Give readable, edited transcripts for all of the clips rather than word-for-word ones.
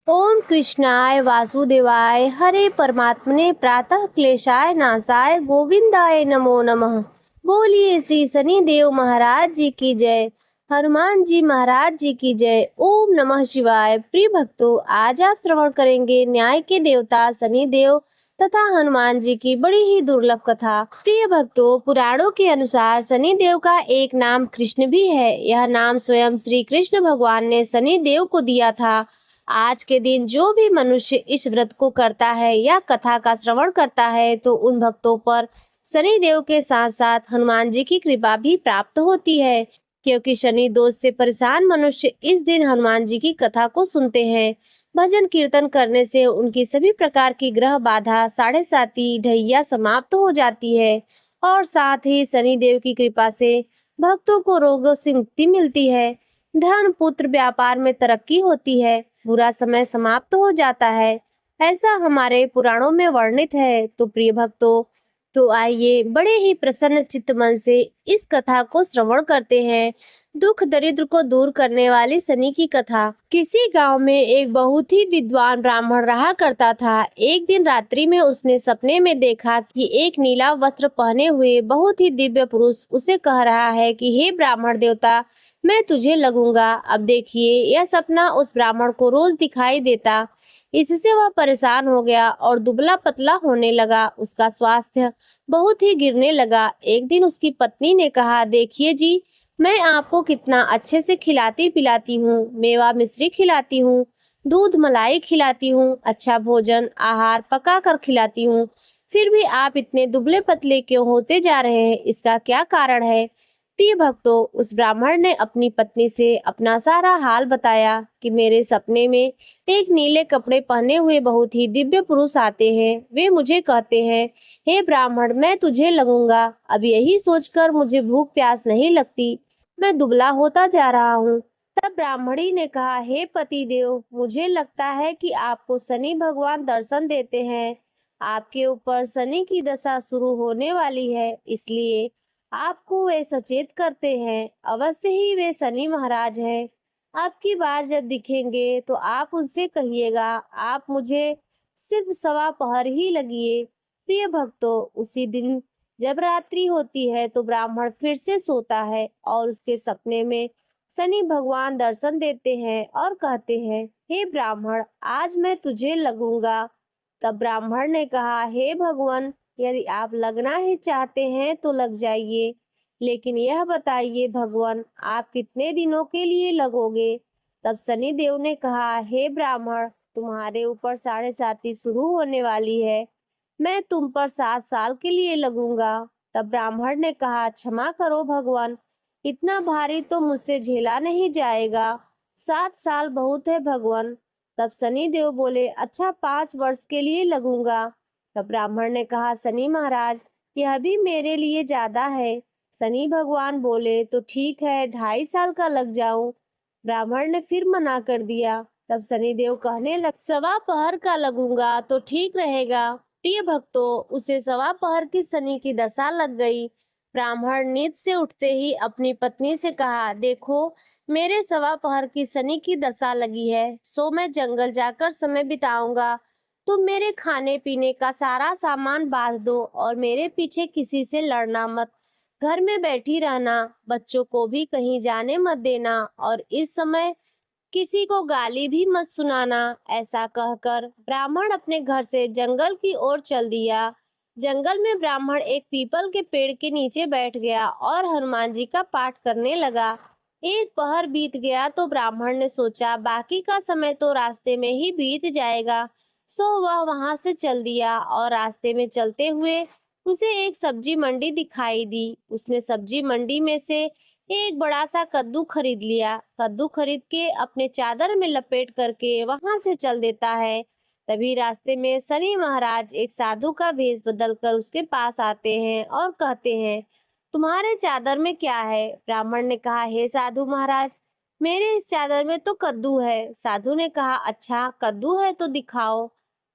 ओम कृष्णाय वासुदेवाय हरे परमात्मने प्रातः क्लेशाय नाशाय गोविंदाय नमो नमः। बोलिए श्री शनि देव महाराज जी की जय। हनुमान जी महाराज जी की जय। ओम नमः शिवाय। प्रिय भक्तों, आज आप श्रवण करेंगे न्याय के देवता शनि देव तथा हनुमान जी की बड़ी ही दुर्लभ कथा। प्रिय भक्तों, पुराणों के अनुसार शनि देव का एक नाम कृष्ण भी है। यह नाम स्वयं श्री कृष्ण भगवान ने शनि देव को दिया था। आज के दिन जो भी मनुष्य इस व्रत को करता है या कथा का श्रवण करता है तो उन भक्तों पर शनि देव के साथ साथ हनुमान जी की कृपा भी प्राप्त होती है, क्योंकि शनि दोष से परेशान मनुष्य इस दिन हनुमान जी की कथा को सुनते हैं। भजन कीर्तन करने से उनकी सभी प्रकार की ग्रह बाधा, साढ़े साती, ढैया समाप्त हो जाती है और साथ ही शनि देव की कृपा से भक्तों को रोगों से मुक्ति मिलती है। धन, पुत्र, व्यापार में तरक्की होती है। बुरा समय समाप्त हो जाता है, ऐसा हमारे पुराणों में वर्णित है। तो प्रिय भक्तों, तो आइए बड़े ही प्रसन्न चित्त मन से इस कथा को श्रवण करते हैं। दुख दरिद्र को दूर करने वाली शनि की कथा। किसी गांव में एक बहुत ही विद्वान ब्राह्मण रहा करता था। एक दिन रात्रि में उसने सपने में देखा कि एक नीला वस्त्र पहने हुए बहुत ही दिव्य पुरुष उसे कह रहा है कि हे ब्राह्मण देवता, मैं तुझे लगूंगा। अब देखिए, यह सपना उस ब्राह्मण को रोज दिखाई देता। इससे वह परेशान हो गया और दुबला पतला होने लगा। उसका स्वास्थ्य बहुत ही गिरने लगा। एक दिन उसकी पत्नी ने कहा, देखिए जी, मैं आपको कितना अच्छे से खिलाती पिलाती हूँ, मेवा मिश्री खिलाती हूँ, दूध मलाई खिलाती हूँ, अच्छा भोजन आहार पका कर खिलाती हूँ, फिर भी आप इतने दुबले पतले क्यों होते जा रहे हैं? इसका क्या कारण है? प्रिय भक्तों, उस ब्राह्मण ने अपनी पत्नी से अपना सारा हाल बताया कि मेरे सपने में एक नीले कपड़े पहने हुए बहुत ही दिव्य पुरुष आते हैं। वे मुझे कहते हैं, हे ब्राह्मण, मैं तुझे लगूंगा। अब यही सोचकर मुझे भूख प्यास नहीं लगती, मैं दुबला होता जा रहा हूँ। तब ब्राह्मणी ने कहा, हे पति देव, मुझे लगता है कि आपको शनि भगवान दर्शन देते हैं। आपके ऊपर शनि की दशा शुरू होने वाली है, इसलिए आपको वे सचेत करते हैं। अवश्य ही वे शनि महाराज हैं। आपकी बार जब दिखेंगे तो आप उनसे कहिएगा, आप मुझे सिर्फ सवा पहर ही लगिए। प्रिय भक्तों, उसी दिन जब रात्रि होती है तो ब्राह्मण फिर से सोता है और उसके सपने में शनि भगवान दर्शन देते हैं और कहते हैं, हे ब्राह्मण, आज मैं तुझे लगूंगा। तब ब्राह्मण ने कहा, हे भगवान, यदि आप लगना ही चाहते हैं तो लग जाइए, लेकिन यह बताइए भगवान, आप कितने दिनों के लिए लगोगे? तब शनि देव ने कहा, हे ब्राह्मण, तुम्हारे ऊपर साढ़े साती शुरू होने वाली है, मैं तुम पर 7 साल के लिए लगूंगा। तब ब्राह्मण ने कहा, क्षमा करो भगवान, इतना भारी तो मुझसे झेला नहीं जाएगा, 7 साल बहुत है भगवान। तब शनि देव बोले, अच्छा 5 वर्ष के लिए लगूंगा। तब ब्राह्मण ने कहा, शनि महाराज, यह भी मेरे लिए ज्यादा है। शनि भगवान बोले, तो ठीक है, 2.5 साल का लग जाऊं। ब्राह्मण ने फिर मना कर दिया। तब शनिदेव कहने लग, सवा पहर का लगूंगा तो ठीक रहेगा। प्रिय भक्तों, उसे सवा पहर की शनि की दशा लग गई। ब्राह्मण नींद से उठते ही अपनी पत्नी से कहा, देखो, मेरे सवा पहर की शनि की दशा लगी है, सो मैं जंगल जाकर समय बिताऊंगा। तुम मेरे खाने पीने का सारा सामान बांध दो और मेरे पीछे किसी से लड़ना मत। घर में बैठी रहना, बच्चों को भी कहीं जाने मत देना और इस समय किसी को गाली भी मत सुनाना। ऐसा कहकर ब्राह्मण अपने घर से जंगल की ओर चल दिया। जंगल में ब्राह्मण एक पीपल के पेड़ के नीचे बैठ गया और हनुमान जी का पाठ करने लगा। एक पहर बीत गया तो ब्राह्मण ने सोचा, बाकी का समय तो रास्ते में ही बीत जाएगा। सो वह वहां से चल दिया और रास्ते में चलते हुए उसे एक सब्जी मंडी दिखाई दी। उसने सब्जी मंडी में से एक बड़ा सा कद्दू खरीद लिया। कद्दू खरीद के अपने चादर में लपेट करके वहां से चल देता है। तभी रास्ते में शनि महाराज एक साधु का भेष बदलकर उसके पास आते हैं और कहते हैं, तुम्हारे चादर में क्या है? ब्राह्मण ने कहा, हे साधु महाराज, मेरे इस चादर में तो कद्दू है। साधु ने कहा, अच्छा कद्दू है तो दिखाओ।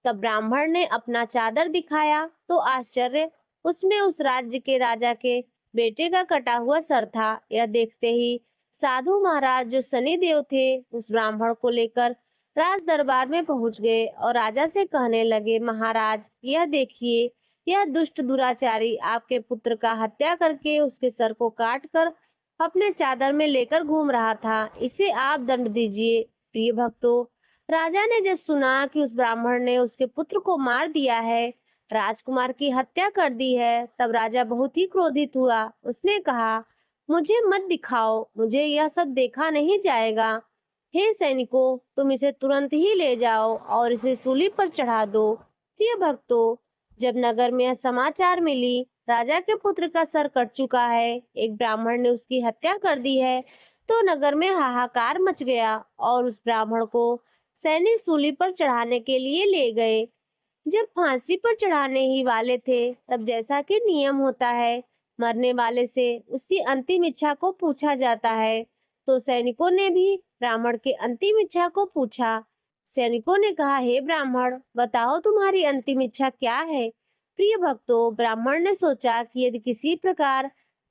तब ब्राह्मण ने अपना चादर दिखाया तो आश्चर्य, उसमें उस राज्य के राजा के बेटे का कटा हुआ सर था। यह देखते ही साधु महाराज, जो शनि देव थे, उस ब्राह्मण को लेकर राज दरबार में पहुंच गए और राजा से कहने लगे, महाराज यह देखिए, यह दुष्ट दुराचारी आपके पुत्र का हत्या करके उसके सर को काट कर अपने चादर में लेकर घूम रहा था, इसे आप दंड दीजिए। प्रिय भक्तों, राजा ने जब सुना कि उस ब्राह्मण ने उसके पुत्र को मार दिया है, राजकुमार की हत्या कर दी है, तब राजा बहुत ही क्रोधित हुआ। उसने कहा, मुझे मत दिखाओ, मुझे यह सब देखा नहीं जाएगा। हे सैनिकों, तुम इसे तुरंत ही ले जाओ और इसे सूली पर चढ़ा दो। प्रिय भक्तों, जब नगर में यह समाचार मिली, राजा के पुत्र का सर कट चुका है, एक ब्राह्मण ने उसकी हत्या कर दी है, तो नगर में हाहाकार मच गया और उस ब्राह्मण को सैनिक सूली पर चढ़ाने के लिए ले गए। जब फांसी पर चढ़ाने ही वाले थे, तब जैसा कि नियम होता है, मरने वाले से उसकी अंतिम इच्छा को पूछा जाता है, तो सैनिकों ने भी ब्राह्मण के अंतिम इच्छा को पूछा। सैनिकों ने कहा, हे ब्राह्मण, बताओ तुम्हारी अंतिम इच्छा क्या है। प्रिय भक्तों, ब्राह्मण ने सोचा कि यदि किसी प्रकार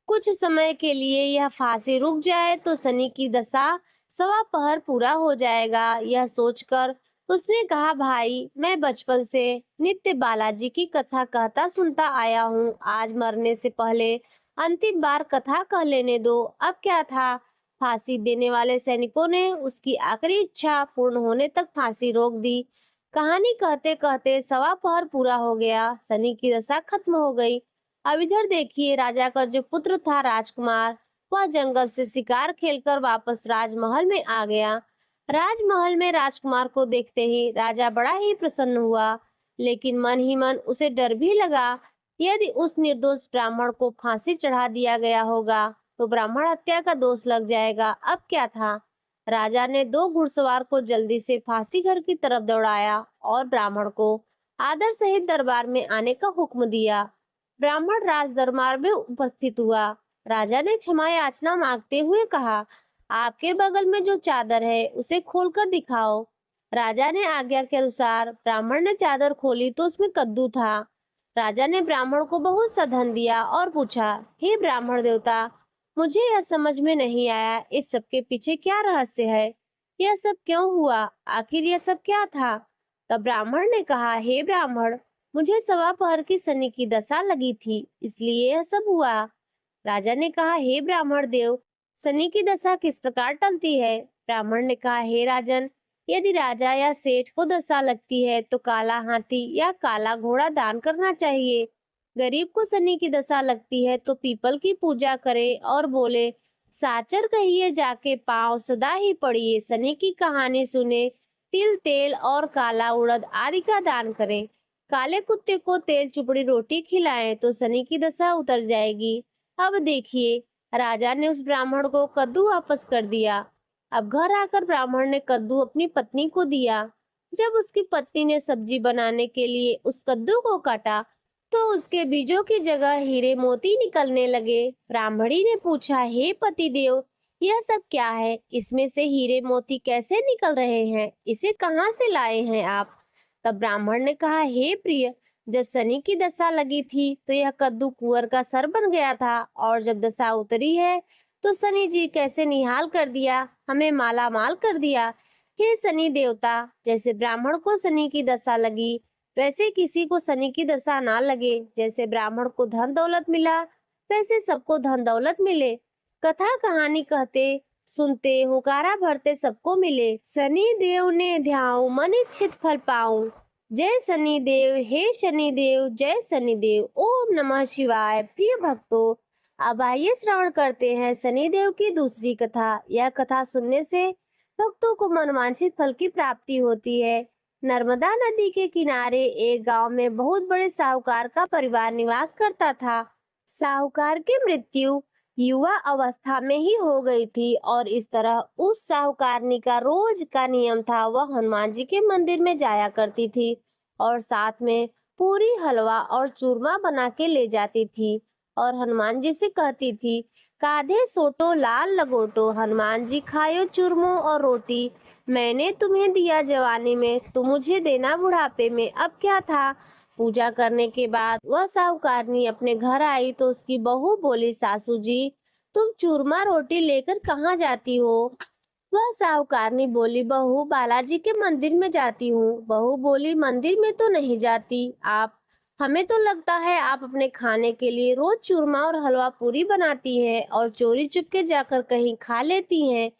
कुछ समय के लिए यह फांसी रुक जाए तो शनि की दशा सवा पहर पूरा हो जाएगा। यह सोचकर उसने कहा, भाई मैं बचपन से नित्य बालाजी की कथा कहता सुनता आया हूँ, आज मरने से पहले अंतिम बार कथा कह लेने दो। अब क्या था, फांसी देने वाले सैनिकों ने उसकी आखिरी इच्छा पूर्ण होने तक फांसी रोक दी। कहानी कहते कहते सवा पहर पूरा हो गया, शनि की दशा खत्म हो गई। अब इधर देखिए, राजा का जो पुत्र था राजकुमार, वह जंगल से शिकार खेलकर वापस राजमहल में आ गया। राजमहल में राजकुमार को देखते ही राजा बड़ा ही प्रसन्न हुआ, लेकिन मन ही मन उसे डर भी लगा। यदि उस निर्दोष ब्राह्मण को फांसी चढ़ा दिया गया होगा तो ब्राह्मण हत्या का दोष लग जाएगा। अब क्या था, राजा ने दो घुड़सवार को जल्दी से फांसी घर की तरफ दौड़ाया और ब्राह्मण को आदर सहित दरबार में आने का हुक्म दिया। ब्राह्मण राज दरबार में उपस्थित हुआ। राजा ने क्षमा याचना मांगते हुए कहा, आपके बगल में जो चादर है उसे खोलकर दिखाओ। राजा ने आज्ञा के अनुसार ब्राह्मण ने चादर खोली तो उसमें कद्दू था। राजा ने ब्राह्मण को बहुत सा धन दिया और पूछा, हे ब्राह्मण देवता, मुझे यह समझ में नहीं आया, इस सब के पीछे क्या रहस्य है, यह सब क्यों हुआ, आखिर यह सब क्या था। तब ब्राह्मण ने कहा, हे ब्राह्मण, मुझे सवा पहर की शनि की दशा लगी थी, इसलिए यह सब हुआ। राजा ने कहा, हे ब्राह्मण देव, शनि की दशा किस प्रकार टलती है। ब्राह्मण ने कहा, हे राजन, यदि राजा या सेठ को दशा लगती है तो काला हाथी या काला घोड़ा दान करना चाहिए। गरीब को शनि की दशा लगती है तो पीपल की पूजा करे और बोले, साचर कहिए जाके पांव सदा ही पड़िए, शनि की कहानी सुने, तिल तेल और काला उड़द आदि का दान करें। काले कुत्ते को तेल चुपड़ी रोटी खिलाएं तो शनि की दशा उतर जाएगी। अब देखिए, राजा ने उस ब्राह्मण को कद्दू वापस कर दिया। अब घर आकर ब्राह्मण ने कद्दू अपनी पत्नी को दिया। जब उसकी पत्नी ने सब्जी बनाने के लिए उस कद्दू को काटा तो उसके बीजों की जगह हीरे मोती निकलने लगे। ब्राह्मणी ने पूछा, हे पतिदेव, यह सब क्या है, इसमें से हीरे मोती कैसे निकल रहे हैं, इसे कहाँ से लाए हैं आप। तब ब्राह्मण ने कहा, हे प्रिय, जब शनि की दशा लगी थी तो यह कद्दू कुंवर का सर बन गया था, और जब दशा उतरी है तो शनि जी कैसे निहाल कर दिया, हमें माला माल कर दिया। हे शनि देवता, जैसे ब्राह्मण को शनि की दशा लगी, वैसे किसी को शनि की दशा ना लगे। जैसे ब्राह्मण को धन दौलत मिला, वैसे सबको धन दौलत मिले। कथा कहानी कहते सुनते हुकारा भरते सबको मिले। शनि देव ने ध्याऊ मन इच्छित फल पाऊं। जय शनि देव, हे शनि देव, जय शनि देव। ओम नमः शिवाय। प्रिय भक्तों, अब आइए श्रवण करते हैं शनि देव की दूसरी कथा। यह कथा सुनने से भक्तों को मनवांछित फल की प्राप्ति होती है। नर्मदा नदी के किनारे एक गांव में बहुत बड़े साहूकार का परिवार निवास करता था। साहूकार की मृत्यु युवा अवस्था में ही हो गई थी और इस तरह उस साहूकारनी का रोज का नियम था, वह हनुमान जी के मंदिर में जाया करती थी और साथ में पूरी हलवा और चूरमा बना के ले जाती थी और हनुमान जी से कहती थी, काधे सोटो लाल लगोटो, हनुमान जी खायो चूरमो और रोटी, मैंने तुम्हें दिया जवानी में, तुम मुझे देना बुढ़ापे में। अब क्या था, पूजा करने के बाद वह साहूकारनी अपने घर आई तो उसकी बहू बोली, सासू जी, तुम चूरमा रोटी लेकर कहाँ जाती हो। वह साहूकारनी बोली, बहू बालाजी के मंदिर में जाती हूँ। बहू बोली, मंदिर में तो नहीं जाती आप। हमें तो लगता है आप अपने खाने के लिए रोज चूरमा और हलवा पूरी बनाती हैं और चोरी चुपके जाकर कहीं खा लेती हैं।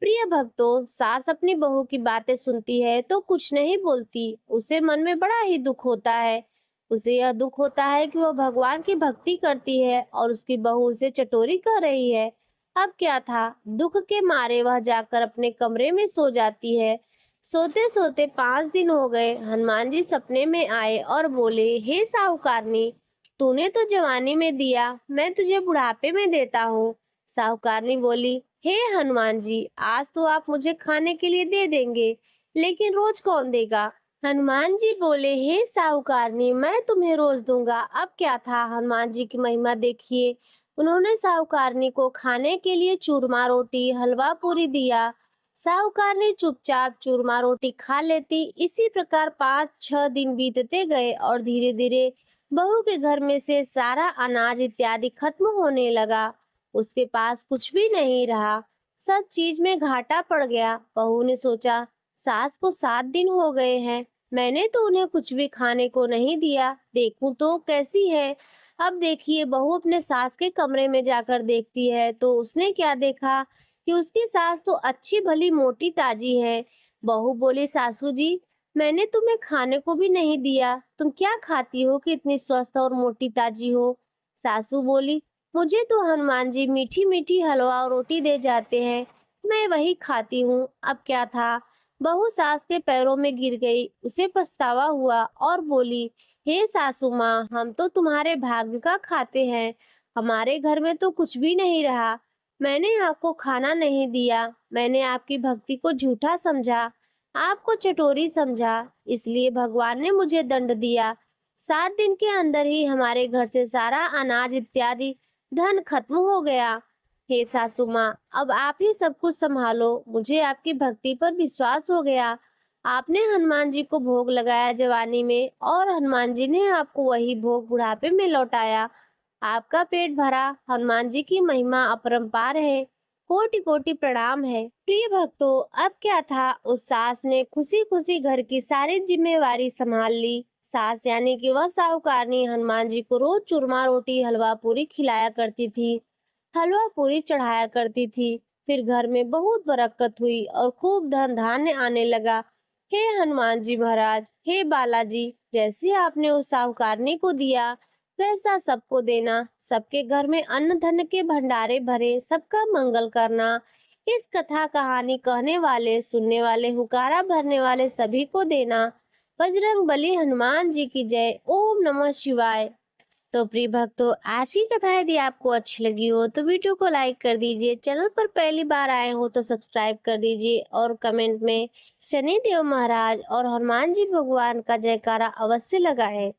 प्रिय भक्तों, सास अपनी बहू की बातें सुनती है तो कुछ नहीं बोलती। उसे मन में बड़ा ही दुख होता है। उसे यह दुख होता है कि वह भगवान की भक्ति करती है और उसकी बहू उसे चटोरी कर रही है। अब क्या था, दुख के मारे वह जाकर अपने कमरे में सो जाती है। सोते सोते 5 दिन हो गए। हनुमान जी सपने में आए और बोले, हे साहूकारनी, तूने तो जवानी में दिया, मैं तुझे बुढ़ापे में देता हूँ। साहूकारनी बोली, हे हनुमान जी, आज तो आप मुझे खाने के लिए दे देंगे, लेकिन रोज कौन देगा? हनुमान जी बोले, हे साहूकारनी, मैं तुम्हें रोज दूंगा। अब क्या था, हनुमान जी की महिमा देखिए। उन्होंने साहूकारनी को खाने के लिए चूरमा रोटी हलवा पूरी दिया। साहूकारनी चुपचाप चूरमा रोटी खा लेती। इसी प्रकार 5-6 दिन बीतते गए और धीरे धीरे बहू के घर में से सारा अनाज इत्यादि खत्म होने लगा। उसके पास कुछ भी नहीं रहा। सब चीज में घाटा पड़ गया। बहू ने सोचा, सास को 7 दिन हो गए हैं, मैंने तो उन्हें कुछ भी खाने को नहीं दिया, देखूं तो कैसी है। अब देखिए, बहू अपने सास के कमरे में जाकर देखती है तो उसने क्या देखा कि उसकी सास तो अच्छी भली मोटी ताजी है। बहू बोली, सासू जी, मैंने तुम्हें खाने को भी नहीं दिया, तुम क्या खाती हो कि इतनी स्वस्थ और मोटी ताजी हो? सासू बोली, मुझे तो हनुमान जी मीठी मीठी हलवा और रोटी दे जाते हैं, मैं वही खाती हूँ। अब क्या था, बहू सास के पैरों में गिर गई। उसे पछतावा हुआ और बोली, हे सासू माँ, हम तो तुम्हारे भाग्य का खाते हैं, हमारे घर में तो कुछ भी नहीं रहा। मैंने आपको खाना नहीं दिया, मैंने आपकी भक्ति को झूठा समझा, आपको चटोरी समझा, इसलिए भगवान ने मुझे दंड दिया। 7 दिन के अंदर ही हमारे घर से सारा अनाज इत्यादि धन खत्म हो गया। हे सासू माँ, अब आप ही सब कुछ संभालो, मुझे आपकी भक्ति पर विश्वास हो गया। आपने हनुमान जी को भोग लगाया जवानी में और हनुमान जी ने आपको वही भोग बुढ़ापे में लौटाया। आपका पेट भरा, हनुमान जी की महिमा अपरंपार है, कोटि कोटि प्रणाम है। प्रिय भक्तों, अब क्या था, उस सास ने खुशी खुशी घर की सारी जिम्मेवारी संभाल ली। सास यानी कि वह साहूकारनी हनुमान जी को रोज चूरमा रोटी हलवा पूरी खिलाया करती थी, हलवा पूरी चढ़ाया करती थी। फिर घर में बहुत बरकत हुई और खूब धन धान्य आने लगा। हे हनुमान जी महाराज, हे बालाजी, जैसे आपने उस साहूकारनी को दिया वैसा सबको देना, सबके घर में अन्न धन के भंडारे भरे, सबका मंगल करना। इस कथा कहानी कहने वाले, सुनने वाले, हुकारा भरने वाले सभी को देना। बजरंग बली हनुमान जी की जय। ओम नमः शिवाय। तो प्रिय भक्तों, आज की कथा यदि आपको अच्छी लगी हो तो वीडियो को लाइक कर दीजिए, चैनल पर पहली बार आए हो तो सब्सक्राइब कर दीजिए और कमेंट में शनि देव महाराज और हनुमान जी भगवान का जयकारा अवश्य लगाएं।